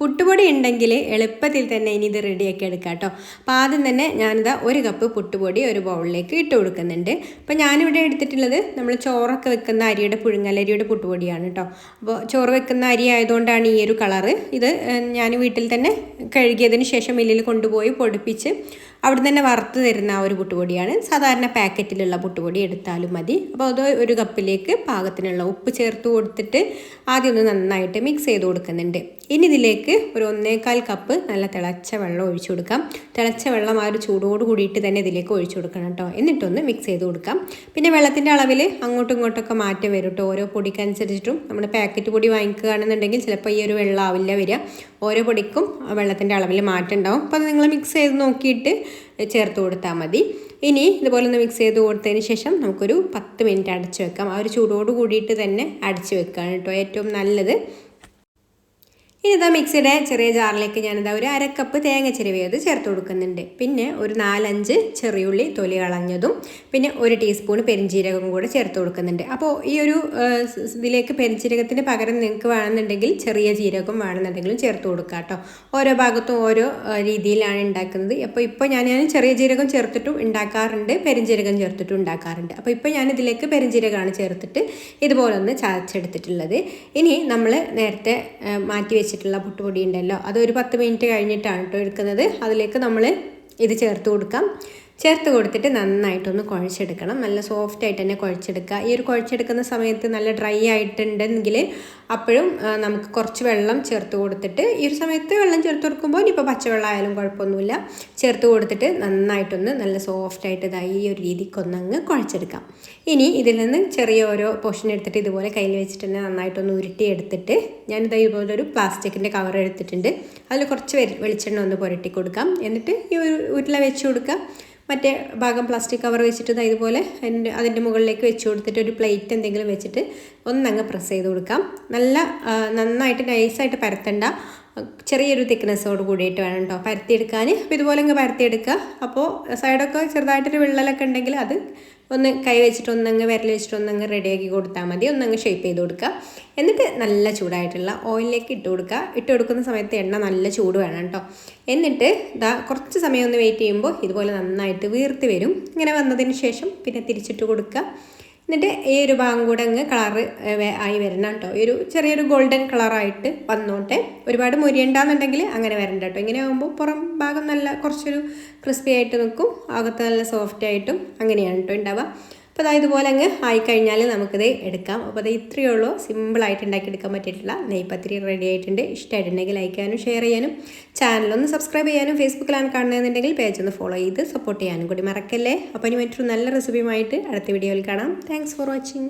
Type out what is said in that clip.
പുട്ടുപൊടി ഉണ്ടെങ്കിൽ എളുപ്പത്തിൽ തന്നെ ഇനി ഇത് റെഡിയാക്കി എടുക്കാം കേട്ടോ. അപ്പോൾ ആദ്യം തന്നെ ഞാനിതാ 1 കപ്പ് പുട്ടുപൊടി ഒരു ബൗളിലേക്ക് ഇട്ട് കൊടുക്കുന്നുണ്ട്. അപ്പോൾ ഞാനിവിടെ എടുത്തിട്ടുള്ളത് നമ്മൾ ചോറൊക്കെ വെക്കുന്ന അരിയുടെ പുഴുങ്ങലരിയുടെ പുട്ടുപൊടിയാണ് കേട്ടോ. അപ്പോൾ ചോറ് വെക്കുന്ന അരി ആയതുകൊണ്ടാണ് ഈ ഒരു കളറ്. ഇത് ഞാൻ വീട്ടിൽ തന്നെ കഴുകിയതിന് ശേഷം മില്ലിൽ കൊണ്ടുപോയി പൊടിപ്പിച്ച് അവിടെ തന്നെ വറുത്ത് തരുന്ന ആ ഒരു പുട്ടുപൊടിയാണ്. സാധാരണ പാക്കറ്റിലുള്ള പുട്ടുപൊടി എടുത്താലും മതി. അപ്പോൾ അത് 1 കപ്പിലേക്ക് പാകത്തിനുള്ള ഉപ്പ് ചേർത്ത് കൊടുത്തിട്ട് ആദ്യം ഒന്ന് നന്നായിട്ട് മിക്സ് ചെയ്ത് കൊടുക്കുന്നുണ്ട്. ഇനി ഇതിലേക്ക് ഒരു 1.25 കപ്പ് നല്ല തിളച്ച വെള്ളം ഒഴിച്ചു കൊടുക്കാം. തിളച്ച വെള്ളം ആ ഒരു ചൂടോട് കൂടിയിട്ട് തന്നെ ഇതിലേക്ക് ഒഴിച്ചു കൊടുക്കണം കേട്ടോ. എന്നിട്ടൊന്ന് മിക്സ് ചെയ്ത് കൊടുക്കാം. പിന്നെ വെള്ളത്തിൻ്റെ അളവിൽ അങ്ങോട്ടും ഇങ്ങോട്ടൊക്കെ മാറ്റം വരും കേട്ടോ. ഓരോ പൊടിക്കനുസരിച്ചിട്ടും നമ്മൾ പാക്കറ്റ് പൊടി വാങ്ങിക്കുകയാണെന്നുണ്ടെങ്കിൽ ചിലപ്പോൾ ഈ ഒരു വെള്ളം ആവില്ല വരിക. ഓരോ പൊടിക്കും വെള്ളത്തിൻ്റെ അളവിൽ മാറ്റം ഉണ്ടാവും. അപ്പോൾ അത് നിങ്ങൾ മിക്സ് ചെയ്ത് നോക്കിയിട്ട് ചേർത്ത് കൊടുത്താൽ മതി. ഇനി ഇതുപോലെ ഒന്ന് മിക്സ് ചെയ്ത് കൊടുത്തതിന് ശേഷം നമുക്കൊരു 10 മിനിറ്റ് അടച്ചു വെക്കാം. ആ ഒരു ചൂടോട് കൂടിയിട്ട് തന്നെ അടച്ചു വെക്കുകയാണ് കേട്ടോ ഏറ്റവും നല്ലത്. ഇനി ഇതാ മിക്സിയുടെ ചെറിയ ജാറിലേക്ക് ഞാനിതാ ഒരു 1/2 കപ്പ് തേങ്ങ ചിരവിയത് ചേർത്ത് കൊടുക്കുന്നുണ്ട്. പിന്നെ ഒരു 4-5 ചെറിയുള്ളി തൊലി കളഞ്ഞതും പിന്നെ 1 ടീസ്പൂൺ പെരിഞ്ജീരകം കൂടെ ചേർത്ത് കൊടുക്കുന്നുണ്ട്. അപ്പോൾ ഈ ഒരു ഇതിലേക്ക് പെരിഞ്ജീരകത്തിന് പകരം നിങ്ങൾക്ക് വേണമെന്നുണ്ടെങ്കിൽ ചെറിയ ജീരകം വേണമെന്നുണ്ടെങ്കിലും ചേർത്ത് കൊടുക്കുക കേട്ടോ. ഓരോ ഭാഗത്തും ഓരോ രീതിയിലാണ് ഉണ്ടാക്കുന്നത്. ഇപ്പോൾ ഞാൻ ചെറിയ ജീരകം ചേർത്തിട്ടും ഉണ്ടാക്കാറുണ്ട്, പെരിഞ്ജീരകം ചേർത്തിട്ടും ഉണ്ടാക്കാറുണ്ട്. അപ്പോൾ ഇപ്പോൾ ഞാനിതിലേക്ക് പെരിഞ്ജീരകമാണ് ചേർത്തിട്ട് ഇതുപോലെ ഒന്ന് ചതച്ചെടുത്തിട്ടുള്ളത്. ഇനി നമ്മൾ നേരത്തെ മാറ്റി വെച്ചിട്ടുള്ള പുട്ടുപൊടി ഉണ്ടല്ലോ, അത് ഒരു 10 മിനിറ്റ് കഴിഞ്ഞിട്ടാണ് കേട്ടോ എടുക്കുന്നത്. അതിലേക്ക് നമ്മൾ ഇത് ചേർത്ത് കൊടുക്കാം. ചേർത്ത് കൊടുത്തിട്ട് നന്നായിട്ടൊന്ന് കുഴച്ചെടുക്കണം. നല്ല സോഫ്റ്റായിട്ട് തന്നെ കുഴച്ചെടുക്കുക. ഈ ഒരു കുഴച്ചെടുക്കുന്ന സമയത്ത് നല്ല ഡ്രൈ ആയിട്ടുണ്ടെങ്കിൽ അപ്പോഴും നമുക്ക് കുറച്ച് വെള്ളം ചേർത്ത് കൊടുത്തിട്ട് ഈ ഒരു സമയത്ത് വെള്ളം ചേർത്ത് കൊടുക്കുമ്പോൾ ഇനിയിപ്പോൾ പച്ചവെള്ളം ആയാലും കുഴപ്പമൊന്നുമില്ല, ചേർത്ത് കൊടുത്തിട്ട് നന്നായിട്ടൊന്ന് നല്ല സോഫ്റ്റായിട്ട് ഇതായി ഈ ഒരു രീതിക്കൊന്നങ്ങ് കുഴച്ചെടുക്കാം. ഇനി ഇതിൽ നിന്ന് ചെറിയ ഓരോ പോർഷൻ എടുത്തിട്ട് ഇതുപോലെ കയ്യിൽ വെച്ചിട്ട് തന്നെ നന്നായിട്ടൊന്ന് ഉരുട്ടി എടുത്തിട്ട് ഞാനിത് ഇതുപോലെ ഒരു പ്ലാസ്റ്റിക്കിൻ്റെ കവർ എടുത്തിട്ടുണ്ട്. അതിൽ കുറച്ച് വെളിച്ചെണ്ണ ഒന്ന് പുരട്ടി കൊടുക്കാം. എന്നിട്ട് ഈ ഒരു ഉരുള വെച്ച് കൊടുക്കുക. മറ്റേ ഭാഗം പ്ലാസ്റ്റിക് കവർ വെച്ചിട്ട് ഇതുപോലെ അതിൻ്റെ മുകളിലേക്ക് വെച്ച് കൊടുത്തിട്ട് ഒരു പ്ലേറ്റ് എന്തെങ്കിലും വെച്ചിട്ട് ഒന്നങ്ങ് പ്രസ് ചെയ്ത് കൊടുക്കാം. നന്നായിട്ട് നൈസായിട്ട് പരത്തണ്ട, ചെറിയൊരു തിക്നെസ്സോട് കൂടിയിട്ട് വേണം കേട്ടോ പരത്തിയെടുക്കാൻ. അപ്പോൾ ഇതുപോലെ അങ്ങ് പരത്തിയെടുക്കുക. അപ്പോൾ സൈഡൊക്കെ ചെറുതായിട്ടൊരു വിള്ളലൊക്കെ ഉണ്ടെങ്കിൽ അത് ഒന്ന് കൈ വെച്ചിട്ട് ഒന്നങ്ങ് വിരൽ വെച്ചിട്ട് ഒന്നങ്ങ് റെഡിയാക്കി കൊടുത്താൽ മതി. ഒന്നങ്ങ് ഷേപ്പ് ചെയ്ത് കൊടുക്കുക. എന്നിട്ട് നല്ല ചൂടായിട്ടുള്ള ഓയിലിലേക്ക് ഇട്ട് കൊടുക്കുക. ഇട്ട് കൊടുക്കുന്ന സമയത്ത് എണ്ണ നല്ല ചൂട് വേണം കേട്ടോ. എന്നിട്ട് കുറച്ച് സമയം ഒന്ന് വെയിറ്റ് ചെയ്യുമ്പോൾ ഇതുപോലെ നന്നായിട്ട് വീർത്ത് വരും. ഇങ്ങനെ വന്നതിന് ശേഷം പിന്നെ തിരിച്ചിട്ട് കൊടുക്കുക. എന്നിട്ട് ഈ ഒരു ഭാഗം കൂടെ അങ്ങ് കളറ് ആയി വരണം കേട്ടോ. ഈ ഒരു ചെറിയൊരു ഗോൾഡൻ കളറായിട്ട് വന്നോട്ടെ. ഒരുപാട് മുരിയണ്ടെന്നുണ്ടെങ്കിൽ അങ്ങനെ വരണ്ട കേട്ടോ. ഇങ്ങനെ ആകുമ്പോൾ പുറം ഭാഗം നല്ല കുറച്ചൊരു ക്രിസ്പി ആയിട്ട് നിൽക്കും, അകത്ത് നല്ല സോഫ്റ്റ് ആയിട്ടും അങ്ങനെയാണ് കേട്ടോ ഉണ്ടാവുക. അപ്പോൾ ഇതുപോലെ അങ്ങ് ആയിക്കഴിഞ്ഞാൽ നമുക്കിത് എടുക്കാം. അപ്പോൾ അത് ഇത്രയേ ഉള്ളൂ. സിമ്പിളായിട്ട് ഉണ്ടാക്കിയെടുക്കാൻ പറ്റിയിട്ടുള്ള നെയ്പത്തിരി റെഡി ആയിട്ടുണ്ട്. ഇഷ്ടമായിട്ടുണ്ടെങ്കിൽ ലൈക്ക് ചെയ്യാനും ഷെയർ ചെയ്യാനും ചാനലൊന്ന് സബ്സ്ക്രൈബ് ചെയ്യാനും ഫേസ്ബുക്കിലാണ് കാണുന്നതെന്നുണ്ടെങ്കിൽ പേജ് ഒന്ന് ഫോളോ ചെയ്ത് സപ്പോർട്ട് ചെയ്യാനും കൂടി മറക്കല്ലേ. അപ്പോൾ ഇനി മറ്റൊരു നല്ല റെസിപ്പിയുമായിട്ട് അടുത്ത വീഡിയോയിൽ കാണാം. Thanks for watching.